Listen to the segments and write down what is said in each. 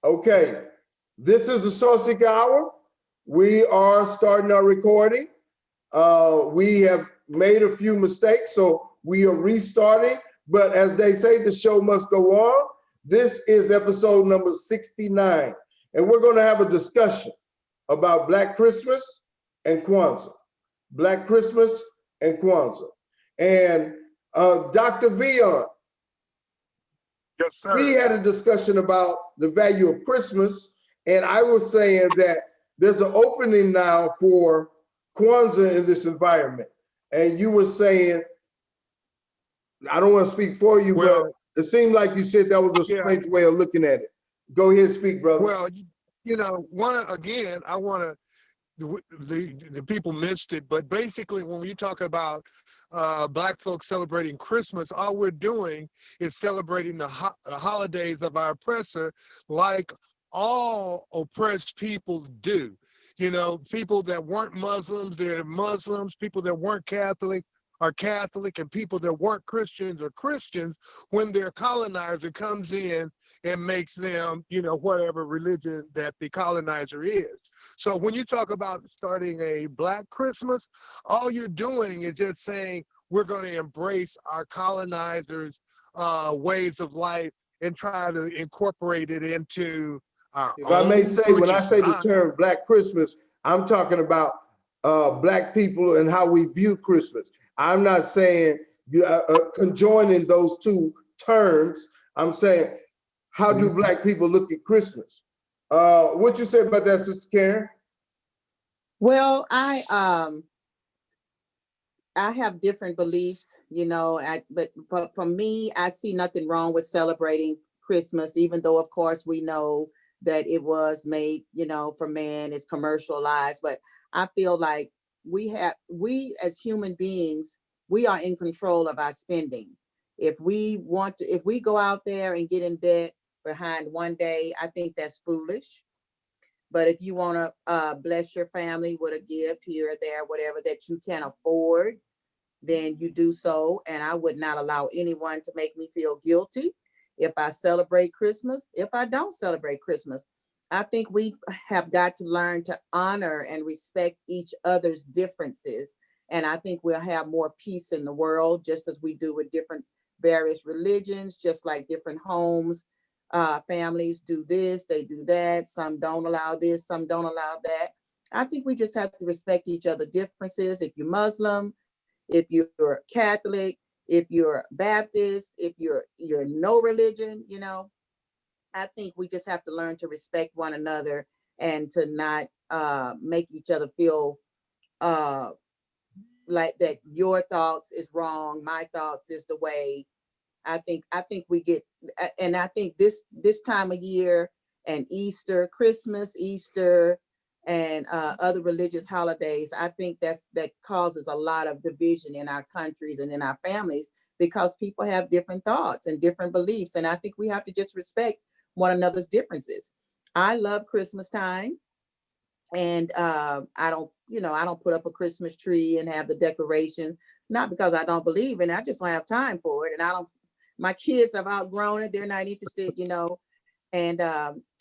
Okay, this is the Socic Hour. We are starting our recording. We have made a few mistakes, so we are restarting. But as they say, the show must go on. This is episode number 69, and we're going to have a discussion about Black Christmas and Kwanzaa. Black Christmas and Kwanzaa. And Dr. Vion, yes, sir. We had a discussion about the value of Christmas, and I was saying that there's an opening now for Kwanzaa in this environment. And you were saying, I don't want to speak for you, but it seemed like you said that was a strange way of looking at it. Go ahead, speak, brother. Well, you know, I want to, the people missed it, but basically when you talk about Black folks celebrating Christmas, all we're doing is celebrating the holidays of our oppressor, like all oppressed peoples do. You know, people that weren't Muslims, they're Muslims. People that weren't Catholic are Catholic, and people that weren't Christians are Christians. When their colonizer comes in and makes them, you know, whatever religion that the colonizer is. So when you talk about starting a Black Christmas, all you're doing is just saying we're going to embrace our colonizers' ways of life and try to incorporate it into our If own. I may say, when I say the term Black Christmas, I'm talking about Black people and how we view Christmas. I'm not saying conjoining those two terms. I'm saying, how do Black people look at Christmas? What you say about that, Sister Karen? Well, I have different beliefs, you know, but for me, I see nothing wrong with celebrating Christmas, even though, of course, we know that it was made, you know, for man, it's commercialized. But I feel like we as human beings, we are in control of our spending. If we go out there and get in debt behind one day, I think that's foolish. But if you want to bless your family with a gift here or there, whatever that you can afford, then you do so. And I would not allow anyone to make me feel guilty if I celebrate Christmas, if I don't celebrate Christmas. I think we have got to learn to honor and respect each other's differences. And I think we'll have more peace in the world, just as we do with different various religions, just like different homes. Families do this, they do that. Some don't allow this, some don't allow that. I think we just have to respect each other's differences. If you're Muslim, if you're Catholic, if you're Baptist, if you're no religion, you know, I think we just have to learn to respect one another and to not make each other feel like that your thoughts is wrong, my thoughts is the way. I think we get, and I think this time of year and Easter, Christmas, Easter, and other religious holidays, I think that causes a lot of division in our countries and in our families, because people have different thoughts and different beliefs. And I think we have to just respect one another's differences. I love Christmas time. And I don't put up a Christmas tree and have the decoration, not because I don't believe in it. I just don't have time for it. And my kids have outgrown it. They're not interested, you know. And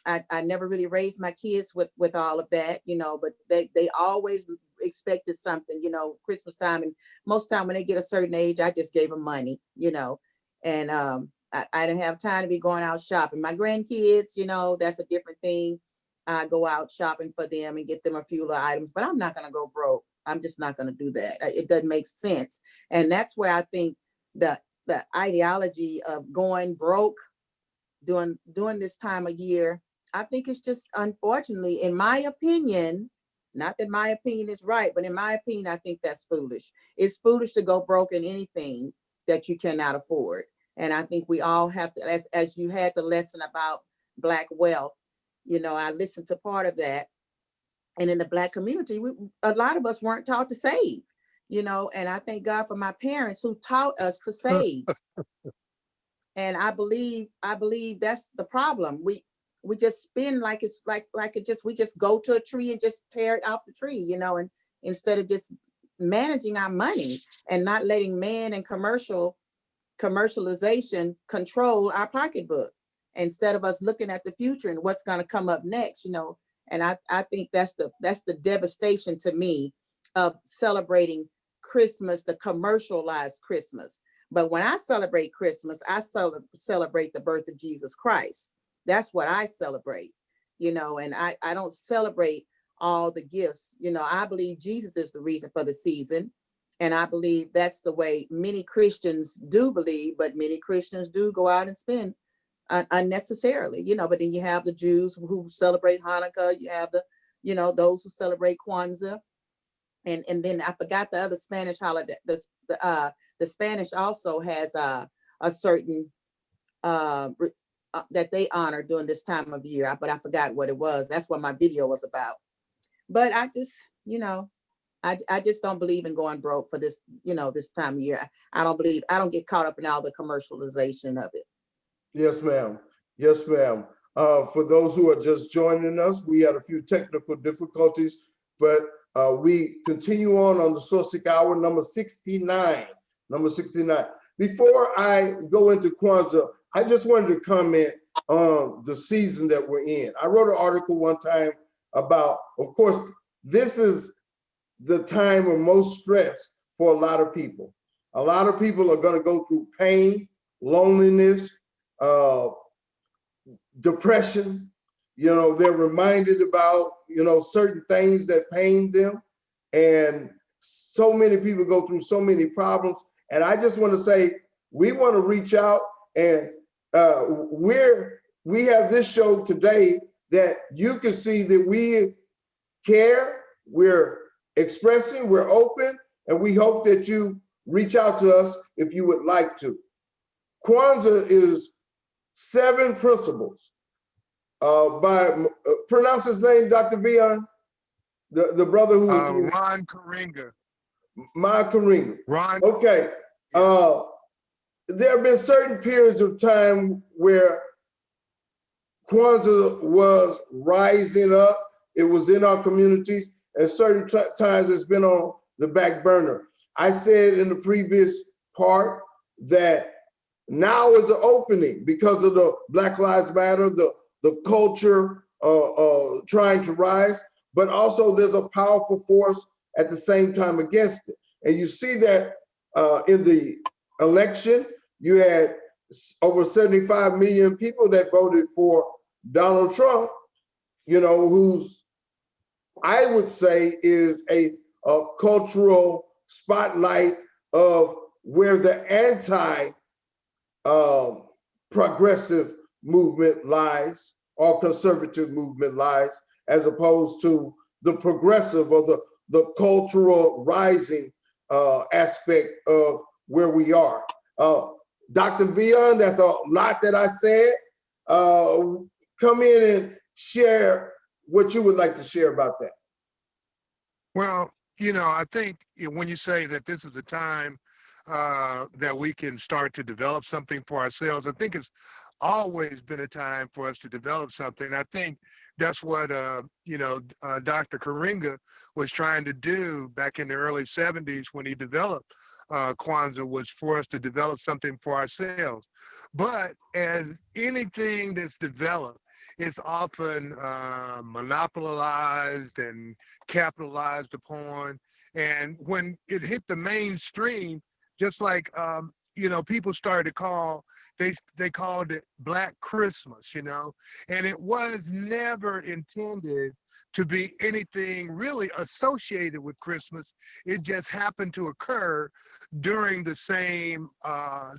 I never really raised my kids with all of that, you know, but they always expected something, you know, Christmas time. And most time when they get a certain age, I just gave them money, you know. And I didn't have time to be going out shopping. My grandkids, you know, that's a different thing. I go out shopping for them and get them a few little items, but I'm not going to go broke. I'm just not going to do that. It doesn't make sense. And that's where I think the ideology of going broke during this time of year, I think it's just, unfortunately, in my opinion, not that my opinion is right, but in my opinion, I think that's foolish. It's foolish to go broke in anything that you cannot afford. And I think we all have to, as you had the lesson about Black wealth, you know, I listened to part of that. And in the Black community, a lot of us weren't taught to save, you know, and I thank God for my parents who taught us to save. And I believe that's the problem. We just spend like it's like we just go to a tree and just tear it out the tree, you know, and instead of just managing our money and not letting man and commercial commercialization control our pocketbook instead of us looking at the future and what's going to come up next, you know. And I think that's the devastation to me of celebrating Christmas, the commercialized Christmas. But when I celebrate Christmas, I celebrate the birth of Jesus Christ. That's what I celebrate, you know, and I don't celebrate all the gifts. You know, I believe Jesus is the reason for the season. And I believe that's the way many Christians do believe, but many Christians do go out and spend unnecessarily, you know. But then you have the Jews who celebrate Hanukkah, you have the, you know, those who celebrate Kwanzaa. And then I forgot the other Spanish holiday. The Spanish also has a certain that they honor during this time of year, but I forgot what it was. That's what my video was about. But I just, you know, I just don't believe in going broke for this, you know, this time of year. I don't get caught up in all the commercialization of it. Yes, ma'am. Yes, ma'am. For those who are just joining us, we had a few technical difficulties, but we continue on the Sosik Hour, number 69. Number 69. Before I go into Kwanzaa, I just wanted to comment on the season that we're in. I wrote an article one time about, of course, this is the time of most stress for a lot of people. A lot of people are going to go through pain, loneliness, depression. You know, they're reminded about, you know, certain things that pain them. And so many people go through so many problems. And I just want to say, we want to reach out, and we have this show today that you can see that we care, we're expressing, we're open, and we hope that you reach out to us if you would like to. Kwanzaa is 7 principles by, pronounce his name, Dr. Vion, the brother who— Ron Karinga. My Karinga. Ron. Okay. There have been certain periods of time where Kwanzaa was rising up. It was in our communities, and certain times it's been on the back burner. I said in the previous part that now is an opening because of the Black Lives Matter, the culture trying to rise, but also there's a powerful force at the same time against it. And you see that in the election, you had over 75 million people that voted for Donald Trump, you know, who's, I would say, is a cultural spotlight of where the anti-progressive movement lies, or conservative movement lies, as opposed to the progressive or the cultural rising aspect of where we are. Dr. Vion, that's a lot that I said. Come in and share what you would like to share about that. Well, you know, I think when you say that this is a time that we can start to develop something for ourselves, I think it's always been a time for us to develop something. I think that's what, Dr. Karinga was trying to do back in the early 70s when he developed Kwanzaa, was for us to develop something for ourselves. But as anything that's developed, it's often monopolized and capitalized upon. And when it hit the mainstream, just like people started to call, they called it Black Christmas, you know, and it was never intended to be anything really associated with Christmas. It just happened to occur during the same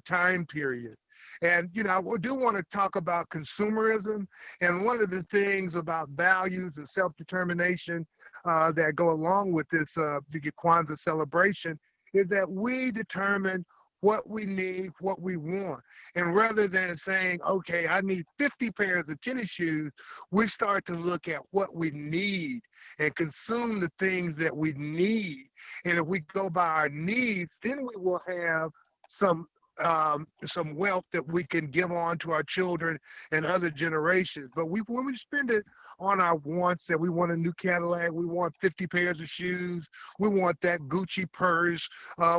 time period. And, you know, I do want to talk about consumerism. And one of the things about values and self-determination that go along with this Kwanzaa celebration is that we determine what we need, what we want. And rather than saying, okay, I need 50 pairs of tennis shoes, we start to look at what we need and consume the things that we need. And if we go by our needs, then we will have some some wealth that we can give on to our children and other generations. But when we spend it on our wants, that we want a new Cadillac, we want 50 pairs of shoes, we want that Gucci purse,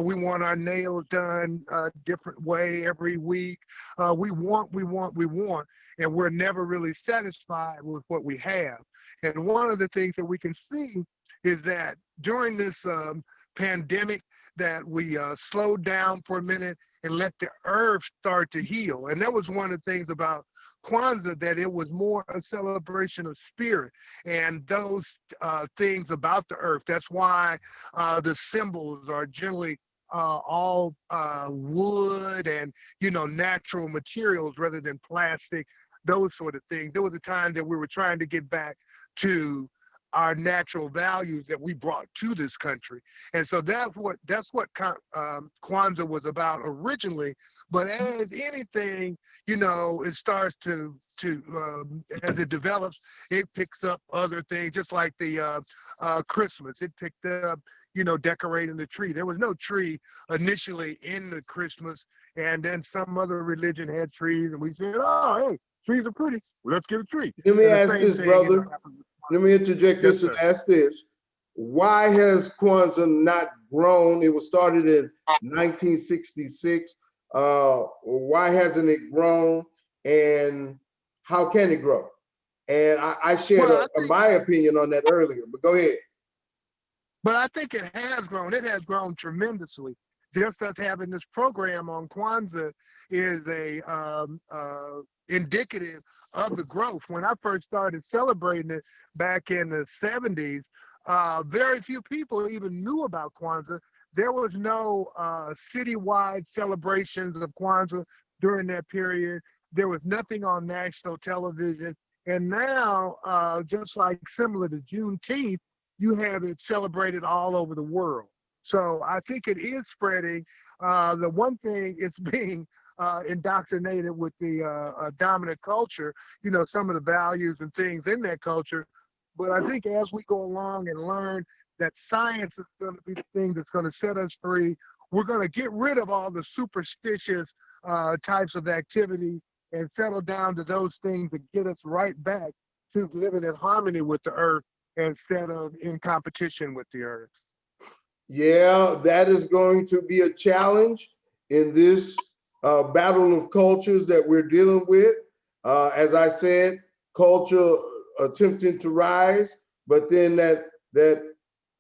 we want our nails done a different way every week. We want, and we're never really satisfied with what we have. And one of the things that we can see is that during this pandemic, that we slowed down for a minute and let the earth start to heal. And that was one of the things about Kwanzaa, that it was more a celebration of spirit and those things about the earth. That's why the symbols are generally all wood and, natural materials rather than plastic, those sort of things. There was a time that we were trying to get back to our natural values that we brought to this country. And so that's what Kwanzaa was about originally. But as anything, it starts to as it develops, it picks up other things, just like the Christmas. It picked up, decorating the tree. There was no tree initially in the Christmas, and then some other religion had trees, and we said, oh, hey, trees are pretty. Let's get a tree. Let me And the ask same this, thing, brother. Let me interject Yes, this and sir. ask this. Why has Kwanzaa not grown? It was started in 1966. Why hasn't it grown? And how can it grow? And I shared Well, I think, my opinion on that earlier, but go ahead. but I think it has grown. It has grown tremendously. Just us having this program on Kwanzaa is a indicative of the growth. When I first started celebrating it back in the 70s, very few people even knew about Kwanzaa. There was no citywide celebrations of Kwanzaa during that period. There was nothing on national television. And now, just like similar to Juneteenth, you have it celebrated all over the world. So I think it is spreading. The one thing, it's being indoctrinated with the dominant culture, some of the values and things in that culture. But I think as we go along and learn that science is going to be the thing that's going to set us free, we're going to get rid of all the superstitious types of activities and settle down to those things that get us right back to living in harmony with the earth instead of in competition with the earth. Yeah, that is going to be a challenge in this battle of cultures that we're dealing with. As I said, culture attempting to rise, but then that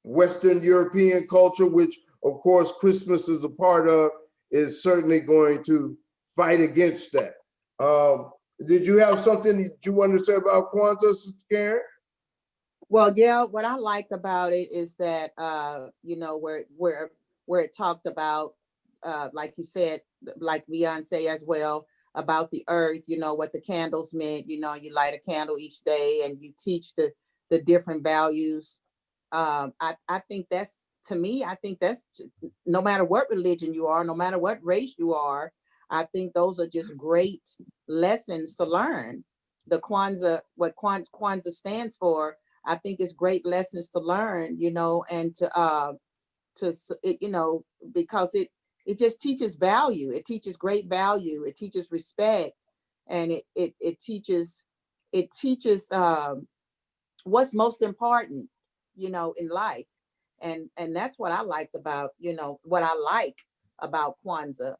Western European culture, which of course Christmas is a part of, is certainly going to fight against that. Did you have something that you wanted to say about Kwanzaa, Sister Karen? Well, yeah, what I liked about it is that where it talked about like you said, like Beyonce as well, about the earth, what the candles meant, you light a candle each day and you teach the different values. I think that's, to me, I think that's, no matter what religion you are, no matter what race you are, I think those are just great lessons to learn. The Kwanzaa, what Kwanzaa stands for, I think it's great lessons to learn, and because it just teaches value. It teaches great value. It teaches respect, and it teaches what's most important, in life, and that's what I liked about, what I like about Kwanzaa,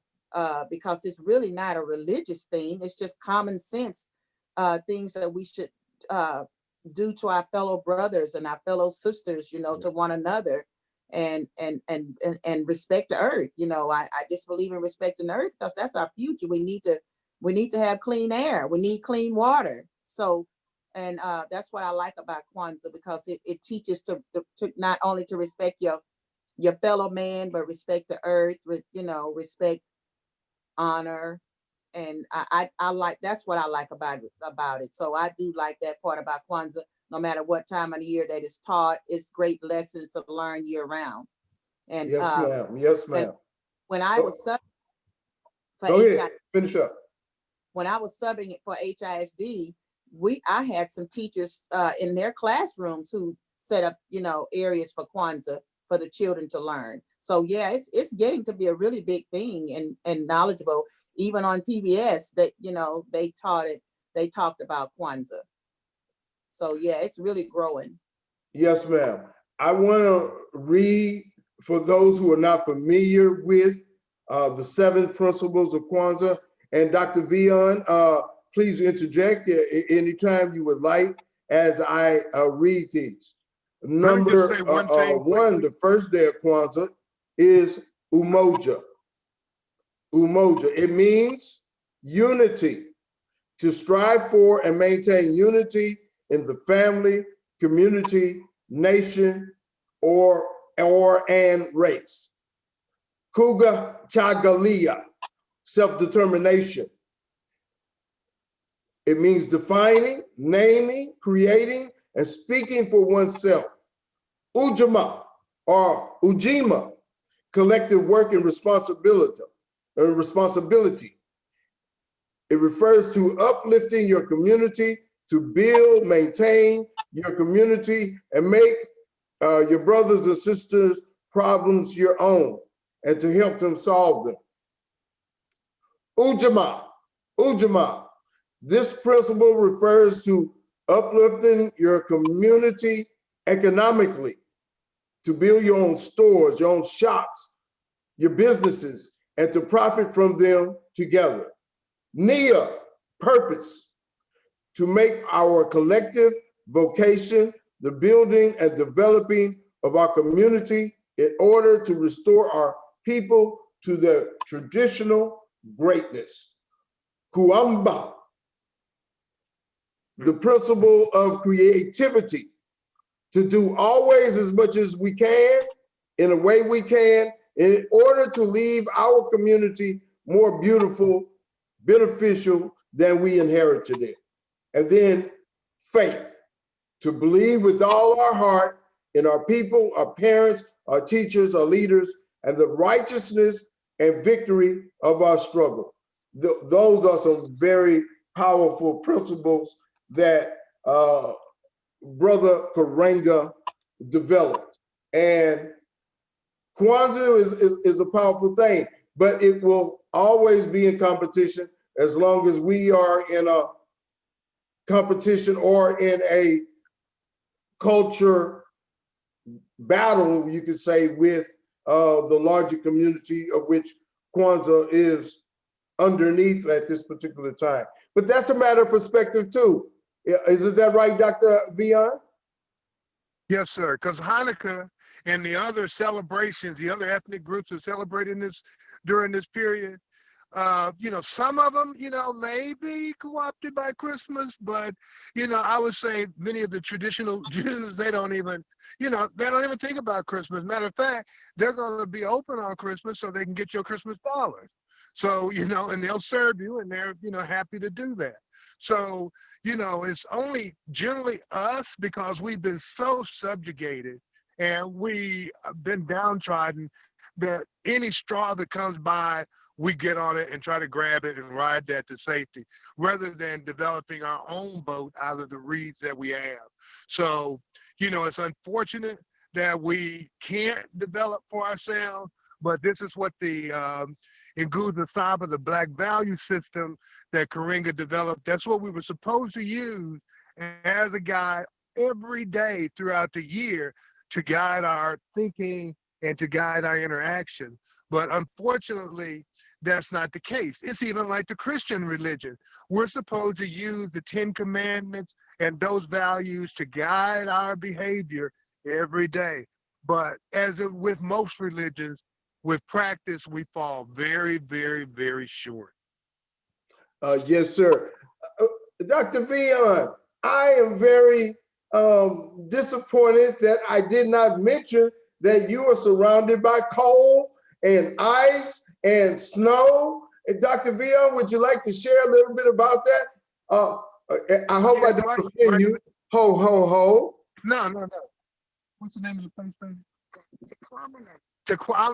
because it's really not a religious thing. It's just common sense things that we should do to our fellow brothers and our fellow sisters, to one another, and respect the earth. I just believe in respecting the earth because that's our future. We need to have clean air. We need clean water. So, and that's what I like about Kwanzaa, because it teaches to not only to respect your fellow man, but respect the earth, respect, honor. And I like, that's what I like about it. So I do like that part about Kwanzaa. No matter what time of the year that it's taught, it's great lessons to learn year round. And Yes, ma'am. Yes, ma'am. when I was subbing for Go ahead. Finish up. when I was subbing it for HISD, I had some teachers in their classrooms who set up, areas for Kwanzaa for the children to learn. So yeah, it's getting to be a really big thing and knowledgeable. Even on PBS, that they taught it. They talked about Kwanzaa. So yeah, it's really growing. Yes, ma'am. I want to read for those who are not familiar with the 7 principles of Kwanzaa. And Dr. Vion, please interject anytime you would like as I read these. Let me just Number say one thing one, quickly. the first day of Kwanzaa is umoja. Umoja. It means unity, to strive for and maintain unity in the family, community, nation, or an race. Kuga chagalia, self-determination. It means defining, naming, creating, and speaking for oneself. Ujima or ujima, collective work and responsibility. It refers to uplifting your community, to build, maintain your community, and make your brothers and sisters' problems your own, and to help them solve them. Ujamaa. This principle refers to uplifting your community economically, to build your own stores, your own shops, your businesses, and to profit from them together. Nia, purpose, to make our collective vocation the building and developing of our community in order to restore our people to their traditional greatness. Kuamba, the principle of creativity, to do always as much as we can, in a way we can, in order to leave our community more beautiful, beneficial than we inherited it. And then faith, to believe with all our heart in our people, our parents, our teachers, our leaders, and the righteousness and victory of our struggle. Those are some very powerful principles that Brother Karenga developed. And Kwanzaa is a powerful thing, but it will always be in competition as long as we are in a competition or in a culture battle, you could say, with the larger community of which Kwanzaa is underneath at this particular time. But that's a matter of perspective too. Isn't that right, Dr. Vion? Yes, sir. Because Hanukkah and the other celebrations, the other ethnic groups are celebrating this during this period. Some of them, may be co-opted by Christmas, but, I would say many of the traditional Jews, they don't even think about Christmas. Matter of fact, they're going to be open on Christmas so they can get your Christmas dollars. So, and they'll serve you and they're, happy to do that. So, it's only generally us because we've been so subjugated and we have been downtrodden that any straw that comes by, we get on it and try to grab it and ride that to safety rather than developing our own boat out of the reeds that we have. So, it's unfortunate that we can't develop for ourselves, but this is what the Nguza Saba, the Black value system that Karenga developed, that's what we were supposed to use as a guide every day throughout the year to guide our thinking and to guide our interaction. But unfortunately, that's not the case. It's even like the Christian religion. We're supposed to use the 10 Commandments and those values to guide our behavior every day. But as with most religions, with practice, we fall very, very, very short. Yes, sir. Dr. Vion, I am very disappointed that I did not mention that you are surrounded by cold and ice and snow. And Dr. Vion, would you like to share a little bit about that? I hope I don't offend you. Ho, ho, ho. No. What's the name of the place, baby?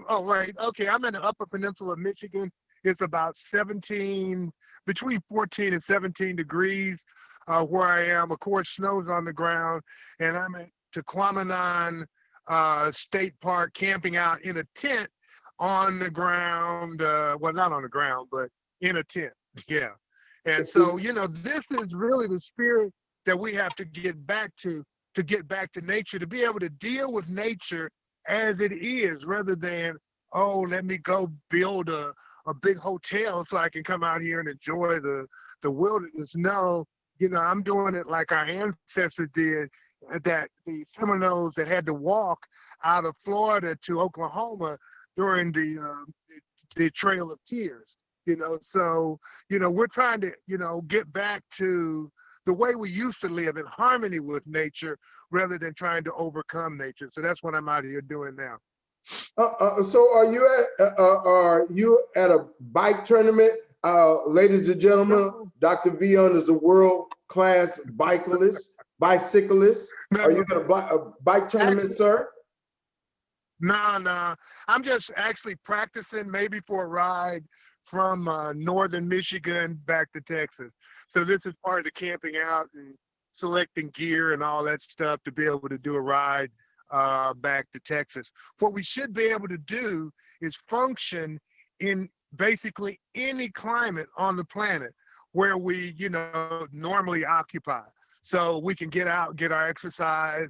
Oh, right. Okay, I'm in the Upper Peninsula of Michigan. It's about between 14 and 17 degrees where I am. Of course, snow's on the ground, and I'm at Tequamanon state park, camping out in a tent on the ground. Well, not on the ground, but in a tent. Yeah. And so, you know, this is really the spirit that we have to get back to nature, to be able to deal with nature as it is, rather than, oh, let me go build a big hotel so I can come out here and enjoy the wilderness. No, you know, I'm doing it like our ancestors did, that the Seminoles that had to walk out of Florida to Oklahoma during the Trail of Tears. You know, so, you know, we're trying to, you know, get back to the way we used to live in harmony with nature rather than trying to overcome nature. So that's what I'm out here doing now. So are you at a bike tournament? Ladies and gentlemen, No, Dr. Vion is a world-class bicyclist. no, Are you at a bike tournament, actually, sir? no. I'm just actually practicing maybe for a ride from northern Michigan back to Texas. So this is part of the camping out and selecting gear and all that stuff to be able to do a ride back to Texas. What we should be able to do is function in basically any climate on the planet where we, you know, normally occupy. So we can get out, get our exercise,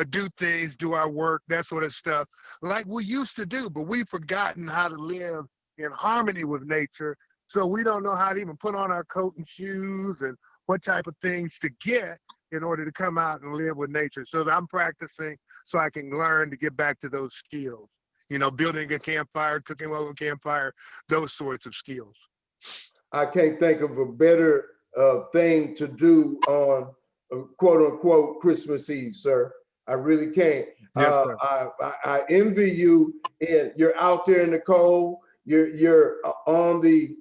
do things, do our work, that sort of stuff, like we used to do, but we've forgotten how to live in harmony with nature. So we don't know how to even put on our coat and shoes and what type of things to get in order to come out and live with nature. So I'm practicing so I can learn to get back to those skills. You know, building a campfire, cooking over a campfire, those sorts of skills. I can't think of a better thing to do on quote unquote Christmas Eve, sir. I really can't. Yes, sir. I envy you. And you're out there in the cold. You're on the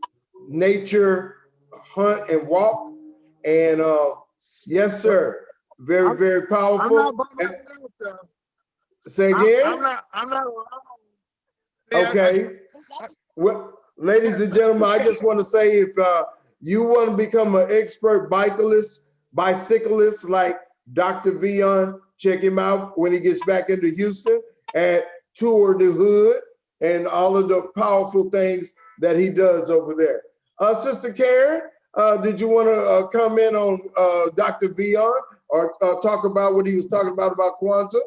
nature hunt and walk. And yes, sir. Very, I'm, very I'm powerful. not by myself, though. Say again. I'm not alone. Yeah, Okay. Well, ladies and gentlemen, I just want to say if you want to become an expert bicyclist like Dr. Vion, check him out when he gets back into Houston at Tour de Hood and all of the powerful things that he does over there. Sister Karen, did you want to comment on Dr. Vion or talk about what he was talking about Kwanzaa?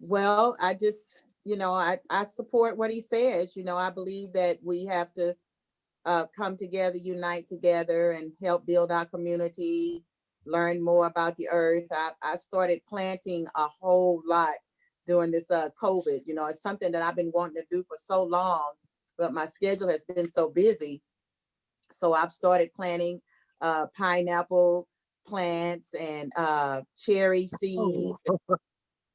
Well, I just, you know, I support what he says. You know, I believe that we have to come together, unite together, and help build our community, learn more about the earth. I started planting a whole lot during this COVID. You know, it's something that I've been wanting to do for so long, but my schedule has been so busy. So I've started planting pineapple plants and cherry seeds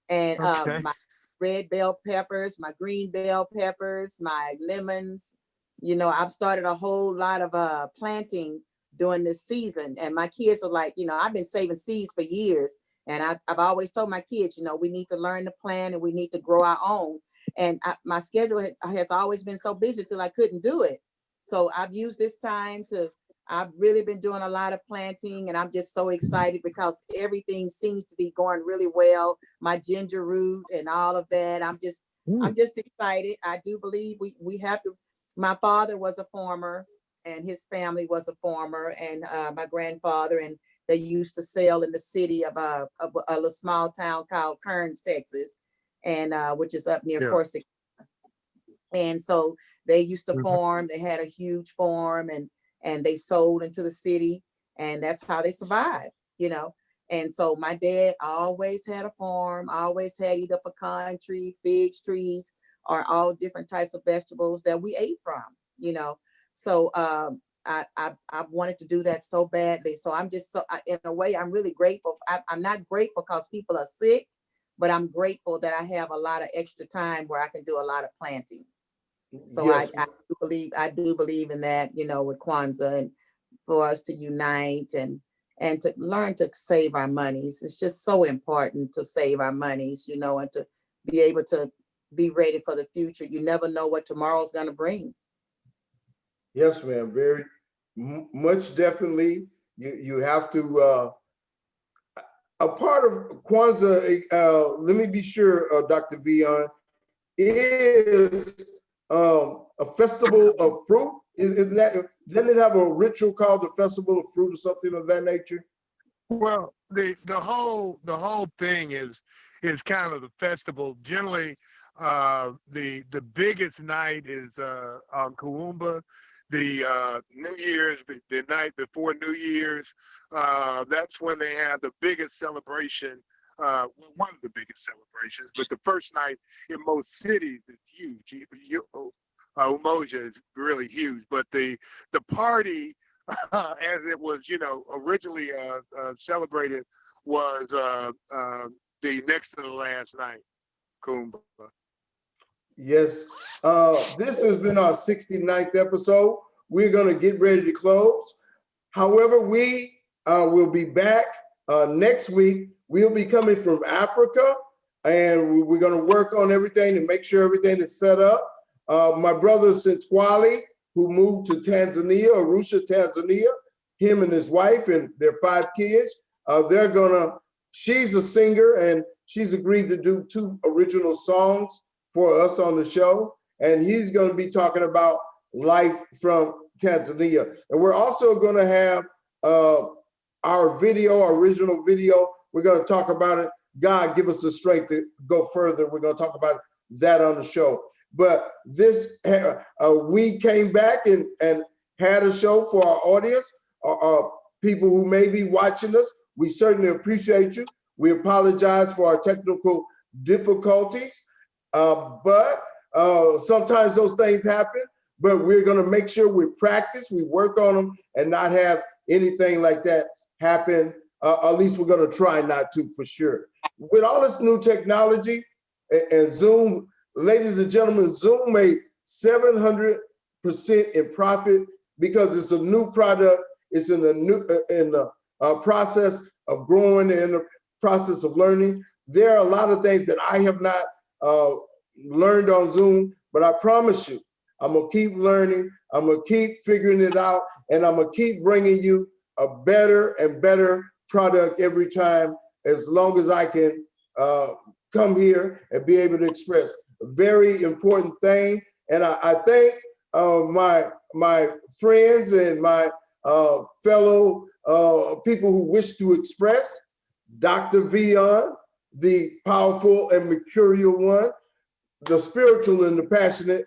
and okay. my red bell peppers, my green bell peppers, my lemons. You know, I've started a whole lot of planting during this season. And my kids are like, you know, I've been saving seeds for years. And I've always told my kids, you know, we need to learn to plant and we need to grow our own. And my schedule has always been so busy till I couldn't do it. So I've used this time I've really been doing a lot of planting and I'm just so excited because everything seems to be going really well. My ginger root and all of that. I'm just excited. I do believe we have to. My father was a farmer and his family was a farmer and my grandfather, and they used to sell in the city of a small town called Kearns, Texas, and which is up near Yeah. Corsica. And so they used to Mhm. farm. They had a huge farm and they sold into the city, and that's how they survived, you know. And so my dad always had a farm, always had either pecan tree, fig trees, or all different types of vegetables that we ate from, you know. So I wanted to do that so badly. So I'm just in a way, I'm really grateful. I'm not grateful because people are sick, but I'm grateful that I have a lot of extra time where I can do a lot of planting. So Yes. I do believe in that, you know, with Kwanzaa, and for us to unite and to learn to save our monies. It's just so important to save our monies, you know, and to be able to be ready for the future. You never know what tomorrow's going to bring. Yes, ma'am. Very much definitely. You have to a part of Kwanzaa, let me be sure, Dr. Vion, is a festival of fruit. Isn't that, doesn't it have a ritual called the Festival of Fruit or something of that nature? Well, the whole thing is kind of the festival. Generally, the biggest night is on Kwanzaa, the New Year's, the night before New Year's. That's when they have the biggest celebration. One of the biggest celebrations, but the first night in most cities is huge. Umoja is really huge, but the party, as it was, originally celebrated, was the next to the last night, Kumba. Yes, this has been our 69th episode. We're gonna get ready to close. However, we will be back next week. We'll be coming from Africa, and we're gonna work on everything to make sure everything is set up. My brother Sintwali, who moved to Tanzania, Arusha, Tanzania, him and his wife and their 5 kids, she's a singer and she's agreed to do 2 original songs for us on the show. And he's gonna be talking about life from Tanzania. And we're also gonna have our original video. We're gonna talk about it. God, give us the strength to go further. We're gonna talk about that on the show. But this, we came back and had a show for our audience, people who may be watching us. We certainly appreciate you. We apologize for our technical difficulties, but sometimes those things happen, but we're gonna make sure we practice, we work on them and not have anything like that happen. At least we're gonna try not to, for sure. With all this new technology and Zoom, ladies and gentlemen, Zoom made 700% in profit because it's a new product. It's in the process of growing, in the process of learning. There are a lot of things that I have not learned on Zoom, but I promise you, I'm gonna keep learning. I'm gonna keep figuring it out, and I'm gonna keep bringing you a better and better product every time, as long as I can come here and be able to express. Very important thing. And I thank my friends and my fellow people who wish to express, Dr. Vion, the powerful and mercurial one, the spiritual and the passionate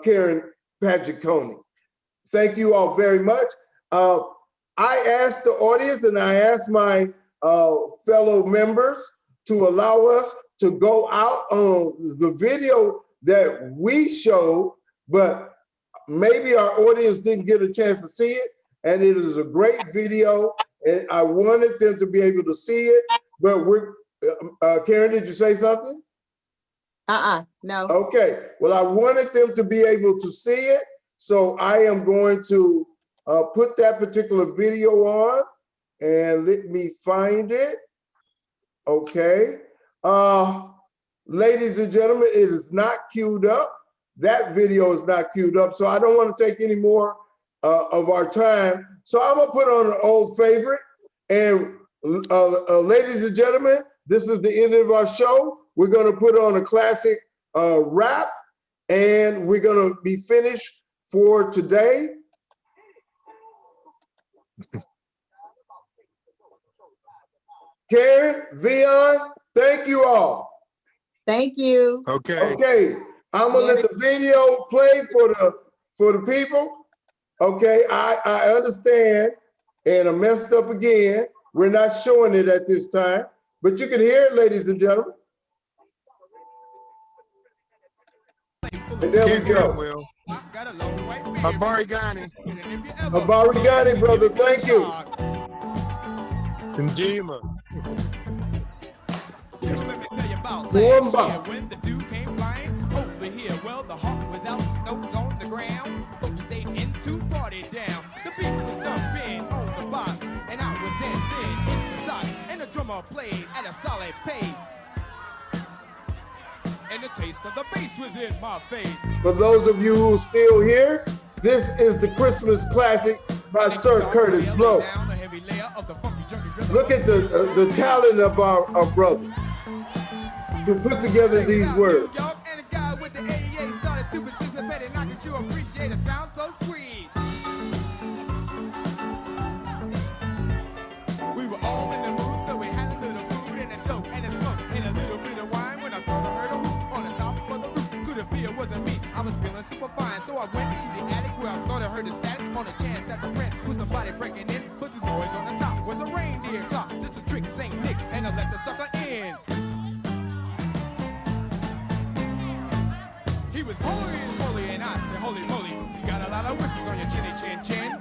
Karen Pagicconi. Thank you all very much. I asked the audience and I asked my fellow members to allow us to go out on the video that we showed, but maybe our audience didn't get a chance to see it. And it is a great video, and I wanted them to be able to see it, but Karen, did you say something? No. Okay, well, I wanted them to be able to see it, so I am going to put that particular video on, and let me find it. Okay. Ladies and gentlemen, it is not queued up. That video is not queued up, so I don't want to take any more of our time. So I'm gonna put on an old favorite. And ladies and gentlemen, this is the end of our show. We're gonna put on a classic rap, and we're gonna be finished for today. Karen, Vion, thank you all. Thank you. Okay. Okay, I'm gonna let the video play for the people. Okay, I understand, and I messed up again. We're not showing it at this time, but you can hear it, ladies and gentlemen. And there we go. Habari Gani. Habari Gani, brother, thank you. Njima. Kuomba. When the dew came flying over here, well, the hawk was out, the snow was on the ground. Folks stayed in to party down. The beat was thumping on the box, and I was dancing in the socks, and the drummer played at a solid pace. And the taste of the bass was in my face. For those of you who are still here, this is the Christmas classic by Sir Curtis Blow. Down a heavy layer of the funky junky Look at the talent of our brother to put together these words. And a guy with the AEA started to participate, and I guess you appreciate it. Sounds so sweet. We were all in the mood, so we had a little food and a joke and a smoke and a little bit of wine when I thought I heard a whoop on the top of the roof. Could have been it wasn't me. I was feeling super fine, so I went to the attic where I thought I heard a static on a chance that the rent was somebody breaking in. Put the noise on the top was a reindeer clock, just a trick, Saint Nick, and I let the sucker in. He was holy moly, and I said, holy moly, you got a lot of wishes on your chinny chin chin.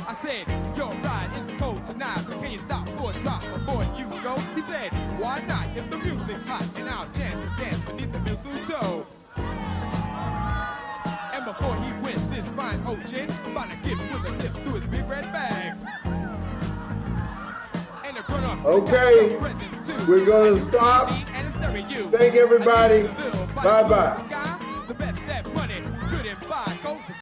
I said, your ride is cold tonight, so can you stop for a drop before you go? He said, why not, if the music's hot, and I'll chance to dance beneath the mistletoe. And before he went, this fine old chin found a gift with a sip through his big red bags. And the grown-ups Okay, got some presents too. we're gonna stop. And a stereo. Thank everybody. Bye-bye.